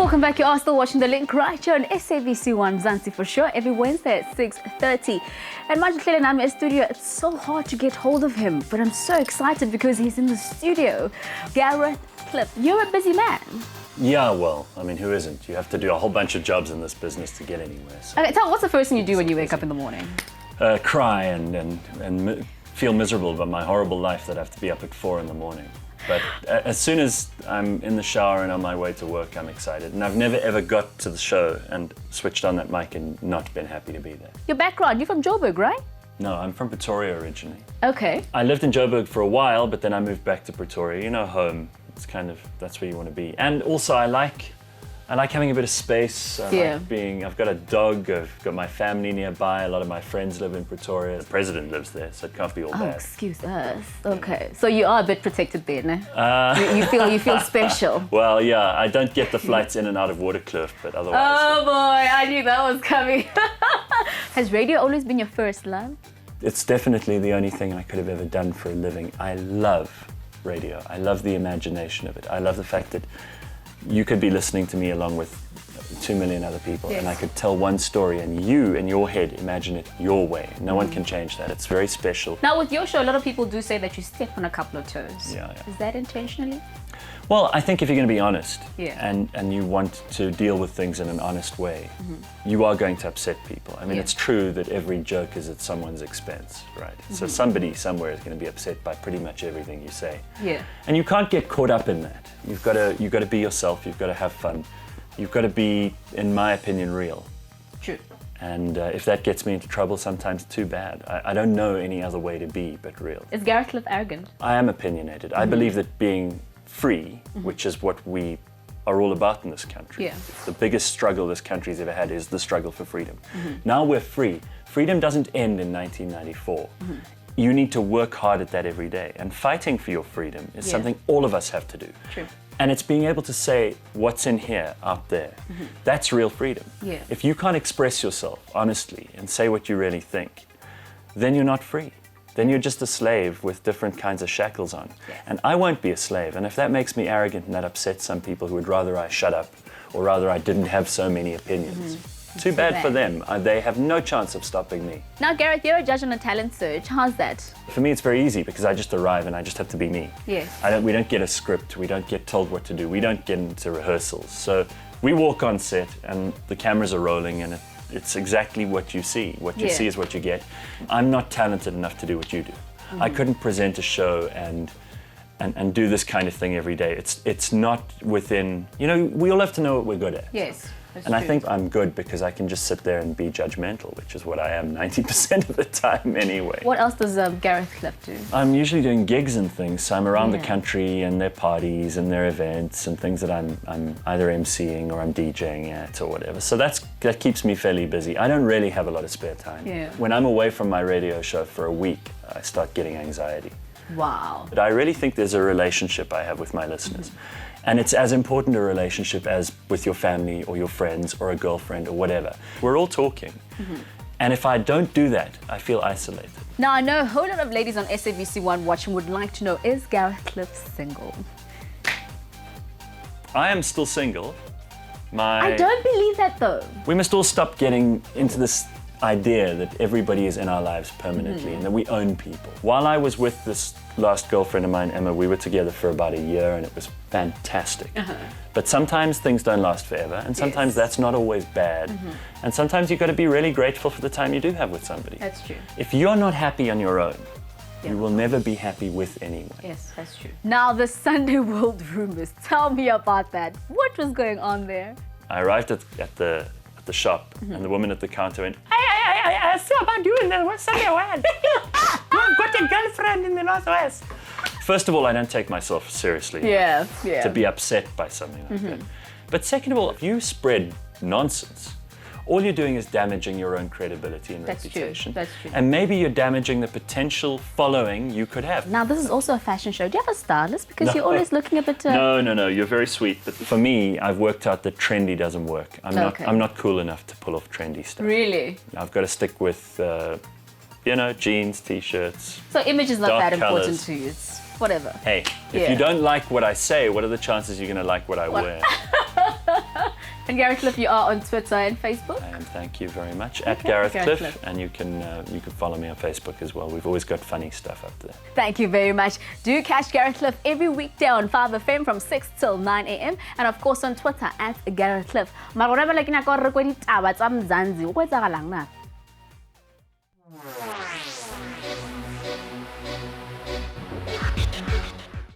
Welcome back. You are still watching The Link right here on SABC1 Mzansi Fo Sho every Wednesday at 6:30. And Majid and I'm in the studio. It's so hard to get hold of him, but I'm so excited because he's in the studio. Gareth Cliff, you're a busy man. Yeah, well, I mean, who isn't? You have to do a whole bunch of jobs in this business to get anywhere. So. Okay, what's the first thing you do when you wake up in the morning? Cry and feel miserable about my horrible life that I have to be up at 4 in the morning. But as soon as I'm in the shower and on my way to work, I'm excited. And I've never ever got to the show and switched on that mic and not been happy to be there. Your background, you're from Joburg, right? No, I'm from Pretoria originally. Okay. I lived in Joburg for a while, but then I moved back to Pretoria. You know, home. It's kind of, that's where you want to be. And also I like having a bit of space. I've got a dog, I've got my family nearby, a lot of my friends live in Pretoria. The president lives there, so it can't be all bad. Oh, excuse us. Okay, so you are a bit protected there, no? You feel special. Well, yeah, I don't get the flights in and out of Waterkloof, but otherwise... Oh boy, I knew that was coming. Has radio always been your first love? It's definitely the only thing I could have ever done for a living. I love radio. I love the imagination of it. I love the fact that you could be listening to me along with 2 million other people, yes. And I could tell one story and you, in your head, imagine it your way. No one can change that. It's very special. Now with your show, a lot of people do say that you step on a couple of toes. Yeah. Is that intentionally? Well, I think if you're going to be honest, yeah. and you want to deal with things in an honest way, you are going to upset people. I mean, It's true that every joke is at someone's expense, right? So somebody somewhere is going to be upset by pretty much everything you say. Yeah. And you can't get caught up in that. You've got to be yourself. You've got to have fun. You've got to be, in my opinion, real. True. And if that gets me into trouble, sometimes too bad. I don't know any other way to be but real. Is Gareth Cliff arrogant? I am opinionated. I believe that being free, which is what we are all about in this country. Yeah. The biggest struggle this country's ever had is the struggle for freedom. Now we're free. Freedom doesn't end in 1994. You need to work hard at that every day. And fighting for your freedom is something all of us have to do. True. And it's being able to say what's in here, out there. That's real freedom. Yeah. If you can't express yourself honestly and say what you really think, then you're not free. Then you're just a slave with different kinds of shackles on. Yes. And I won't be a slave. And if that makes me arrogant and that upsets some people who would rather I shut up or rather I didn't have so many opinions, too bad for them. They have no chance of stopping me. Now, Gareth, you're a judge on a talent search. How's that? For me, it's very easy because I just arrive and I just have to be me. Yes. We don't get a script. We don't get told what to do. We don't get into rehearsals. So we walk on set and the cameras are rolling and it's exactly what you see. What you see is what you get. I'm not talented enough to do what you do. I couldn't present a show and do this kind of thing every day. It's not within, we all have to know what we're good at. Yes. And I think I'm good because I can just sit there and be judgmental, which is what I am 90% of the time anyway. What else does Gareth Cliff do? I'm usually doing gigs and things. So I'm around the country and their parties and their events and things that I'm either emceeing or I'm DJing at or whatever. So that keeps me fairly busy. I don't really have a lot of spare time. Yeah. When I'm away from my radio show for a week, I start getting anxiety. Wow. But I really think there's a relationship I have with my listeners. And it's as important a relationship as with your family or your friends or a girlfriend or whatever. We're all talking. And if I don't do that, I feel isolated. Now, I know a whole lot of ladies on SABC1 watching would like to know, is Gareth Cliff single? I am still single. I don't believe that though. We must all stop getting into this idea that everybody is in our lives permanently and that we own people. While I was with this last girlfriend of mine, Emma, we were together for about a year and it was fantastic. But sometimes things don't last forever and sometimes that's not always bad. And sometimes you've got to be really grateful for the time you do have with somebody. That's true. If you're not happy on your own, you will never be happy with anyone. Yes, that's true. Now, the Sunday World rumors. Tell me about that. What was going on there? I arrived at the shop and the woman at the counter went, I see about you in the Sunday World. You've got a girlfriend in the Northwest. First of all, I don't take myself seriously to be upset by something like that. But second of all, if you spread nonsense, all you're doing is damaging your own credibility and reputation. That's true. And maybe you're damaging the potential following you could have. Now, this is also a fashion show. Do you have a stylist? Because you're always looking a bit... No, you're very sweet. But for me, I've worked out that trendy doesn't work. I'm not cool enough to pull off trendy stuff. Really? I've got to stick with, jeans, T-shirts. So image is not dark that important colours. to you. It's whatever. Hey, if you don't like what I say, what are the chances you're going to like what I wear? And Gareth Cliff, you are on Twitter and Facebook. And thank you very much. At Gareth Cliff, and you can follow me on Facebook as well. We've always got funny stuff up there. Thank you very much. Do catch Gareth Cliff every weekday on 5FM from 6 till 9 a.m. and of course on Twitter at Gareth Cliff.